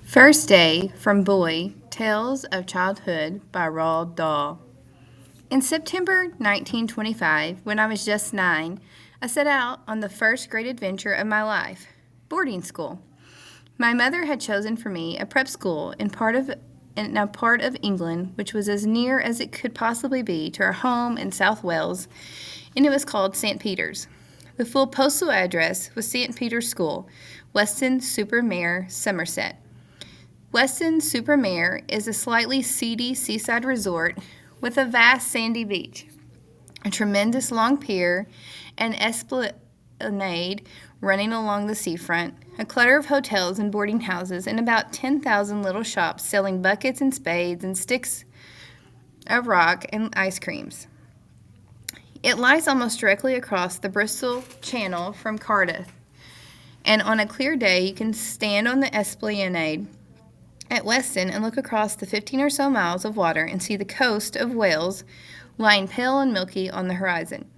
First Day from Boy Tales of Childhood by Roald Dahl. In September 1925, when I was just 9, I set out on the first great adventure of my life, boarding school. My mother had chosen for me a prep school in a part of England which was as near as it could possibly be to our home in South Wales, and it was called St. Peter's. The full postal address was St. Peter's School, Weston-super-Mare, Somerset. Weston-super-Mare is a slightly seedy seaside resort with a vast sandy beach, a tremendous long pier, an esplanade running along the seafront, a clutter of hotels and boarding houses, and about 10,000 little shops selling buckets and spades and sticks of rock and ice creams. It lies almost directly across the Bristol Channel from Cardiff, and on a clear day you can stand on the esplanade at Weston and look across the 15 or so miles of water and see the coast of Wales lying pale and milky on the horizon.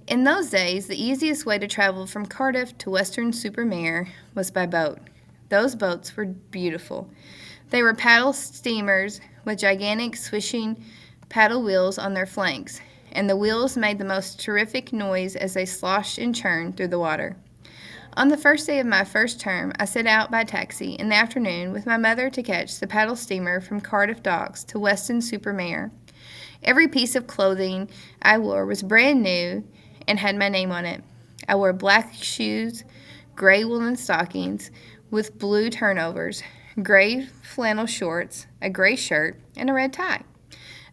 In those days, the easiest way to travel from Cardiff to Weston-super-Mare was by boat. Those boats were beautiful. They were paddle steamers with gigantic swishing paddle wheels on their flanks, and the wheels made the most terrific noise as they sloshed and churned through the water. On the first day of my first term, I set out by taxi in the afternoon with my mother to catch the paddle steamer from Cardiff Docks to Weston-super-Mare. Every piece of clothing I wore was brand new and had my name on it. I wore black shoes, gray woolen stockings with blue turnovers, gray flannel shorts, a gray shirt, and a red tie,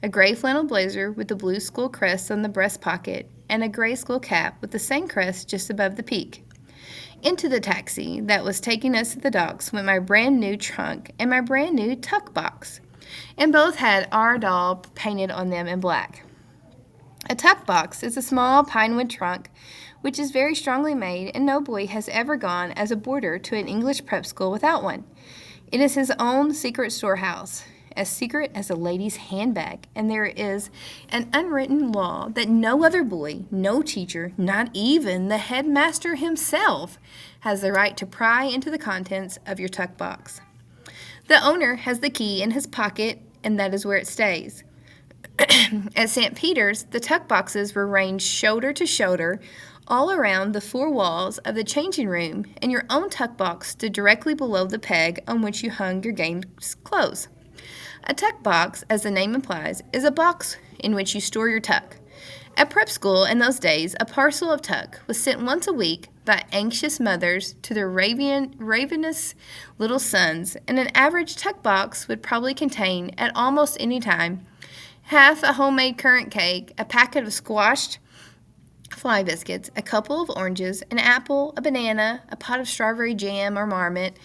a gray flannel blazer with the blue school crest on the breast pocket, and a gray school cap with the same crest just above the peak. Into the taxi that was taking us to the docks went my brand new trunk and my brand new tuck box, and both had our doll painted on them in black. A tuck box is a small pinewood trunk which is very strongly made, and no boy has ever gone as a boarder to an English prep school without one. It is his own secret storehouse, as secret as a lady's handbag, and there is an unwritten law that no other boy, no teacher, not even the headmaster himself, has the right to pry into the contents of your tuck box. The owner has the key in his pocket, and that is where it stays. At St. Peter's, the tuck boxes were ranged shoulder to shoulder all around the four walls of the changing room, and your own tuck box stood directly below the peg on which you hung your game's clothes. A tuck box, as the name implies, is a box in which you store your tuck. At prep school in those days, a parcel of tuck was sent once a week by anxious mothers to their ravenous little sons, and an average tuck box would probably contain, at almost any time, half a homemade currant cake, a packet of squashed fly biscuits, a couple of oranges, an apple, a banana, a pot of strawberry jam or marmot,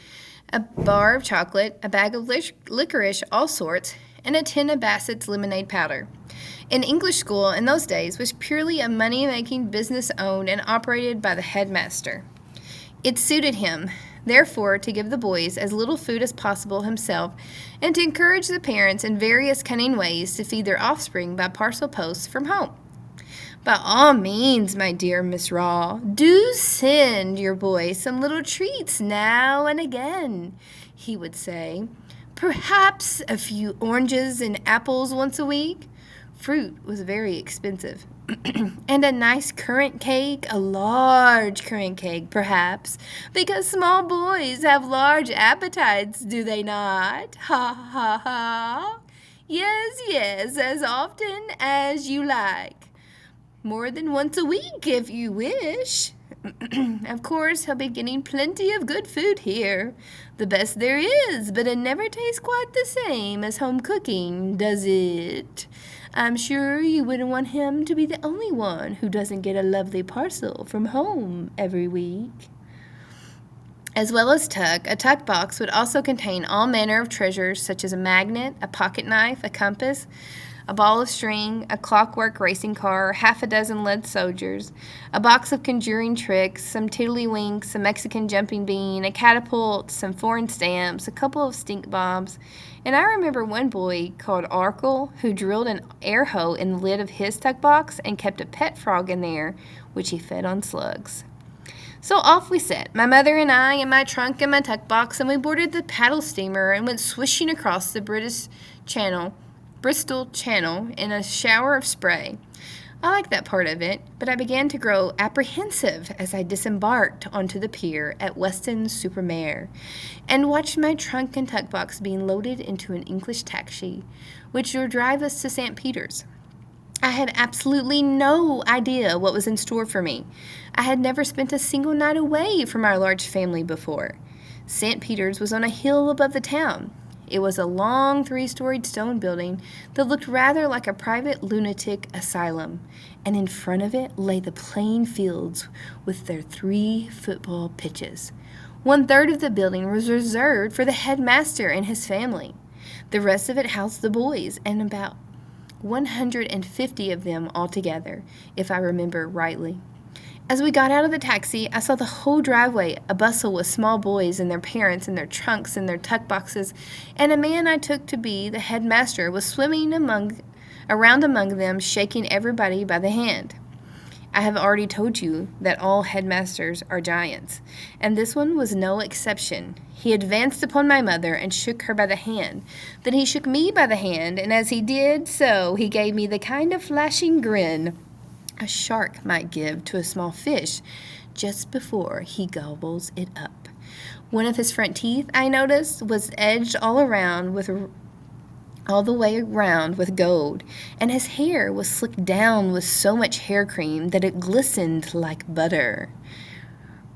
a bar of chocolate, a bag of licorice, all sorts, and a tin of Bassett's lemonade powder. An English school in those days was purely a money-making business owned and operated by the headmaster. It suited him, therefore, to give the boys as little food as possible himself and to encourage the parents in various cunning ways to feed their offspring by parcel post from home. By all means, my dear Miss Raw, do send your boy some little treats now and again, he would say. Perhaps a few oranges and apples once a week. Fruit was very expensive. And a nice currant cake, a large currant cake, perhaps, because small boys have large appetites, do they not? Ha, ha, ha. Yes, as often as you like. More than once a week, if you wish. Of course, he'll be getting plenty of good food here. The best there is, but it never tastes quite the same as home cooking, does it? I'm sure you wouldn't want him to be the only one who doesn't get a lovely parcel from home every week. As well as tuck, a tuck box would also contain all manner of treasures such as a magnet, a pocket knife, a compass, a ball of string, a clockwork racing car, half a dozen lead soldiers, a box of conjuring tricks, some tiddlywinks, a Mexican jumping bean, a catapult, some foreign stamps, a couple of stink bombs, and I remember one boy called Arkle who drilled an air hole in the lid of his tuck box and kept a pet frog in there, which he fed on slugs. So off we set, my mother and I, in my trunk and my tuck box, and we boarded the paddle steamer and went swishing across the Bristol Channel in a shower of spray. I liked that part of it, but I began to grow apprehensive as I disembarked onto the pier at Weston-super-Mare and watched my trunk and tuck box being loaded into an English taxi, which would drive us to St. Peter's. I had absolutely no idea what was in store for me. I had never spent a single night away from our large family before. St. Peter's was on a hill above the town. It was a long 3-storied stone building that looked rather like a private lunatic asylum, and in front of it lay the playing fields with their 3 football pitches. 1/3 of the building was reserved for the headmaster and his family. The rest of it housed the boys, and about 150 of them altogether, if I remember rightly. As we got out of the taxi, I saw the whole driveway a bustle with small boys and their parents and their trunks and their tuck boxes, and a man I took to be the headmaster was swimming around among them, shaking everybody by the hand. I have already told you that all headmasters are giants, and this one was no exception. He advanced upon my mother and shook her by the hand. Then he shook me by the hand, and as he did so, he gave me the kind of flashing grin a shark might give to a small fish just before he gobbles it up. One of his front teeth, I noticed, was edged all the way around with gold, and his hair was slicked down with so much hair cream that it glistened like butter.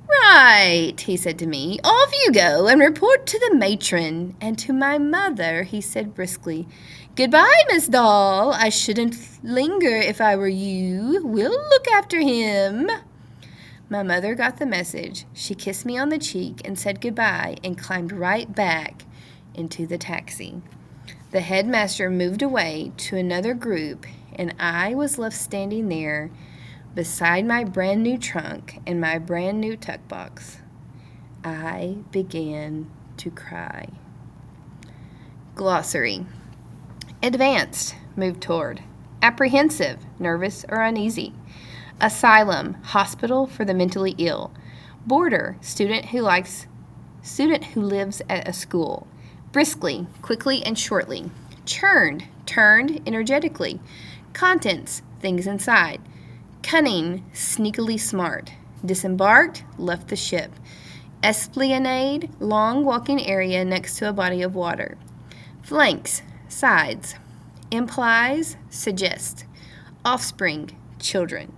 "Right," he said to me, "off you go and report to the matron." And to my mother he said briskly, "Goodbye, Miss Dahl. I shouldn't linger if I were you. We'll look after him." My mother got the message. She kissed me on the cheek and said goodbye and climbed right back into the taxi. The headmaster moved away to another group, and I was left standing there beside my brand new trunk and my brand new tuck box. I began to cry. Glossary. Advanced, move toward. Apprehensive, nervous or uneasy. Asylum, hospital for the mentally ill. Boarder, student who lives at a school. Briskly, quickly and shortly. Churned, turned energetically. Contents, things inside. Cunning, sneakily smart. Disembarked, left the ship. Esplanade, long walking area next to a body of water. Flanks, sides. Implies, suggest. Offspring, children.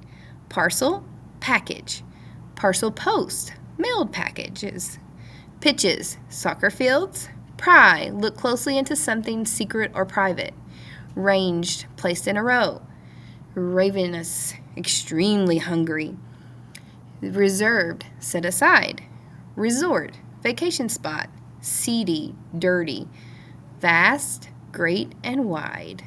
Parcel, package. Parcel post, mailed packages. Pitches, soccer fields. Pry, look closely into something secret or private. Ranged, placed in a row. Ravenous, extremely hungry. Reserved, set aside. Resort, vacation spot. Seedy, dirty. Vast, great and wide.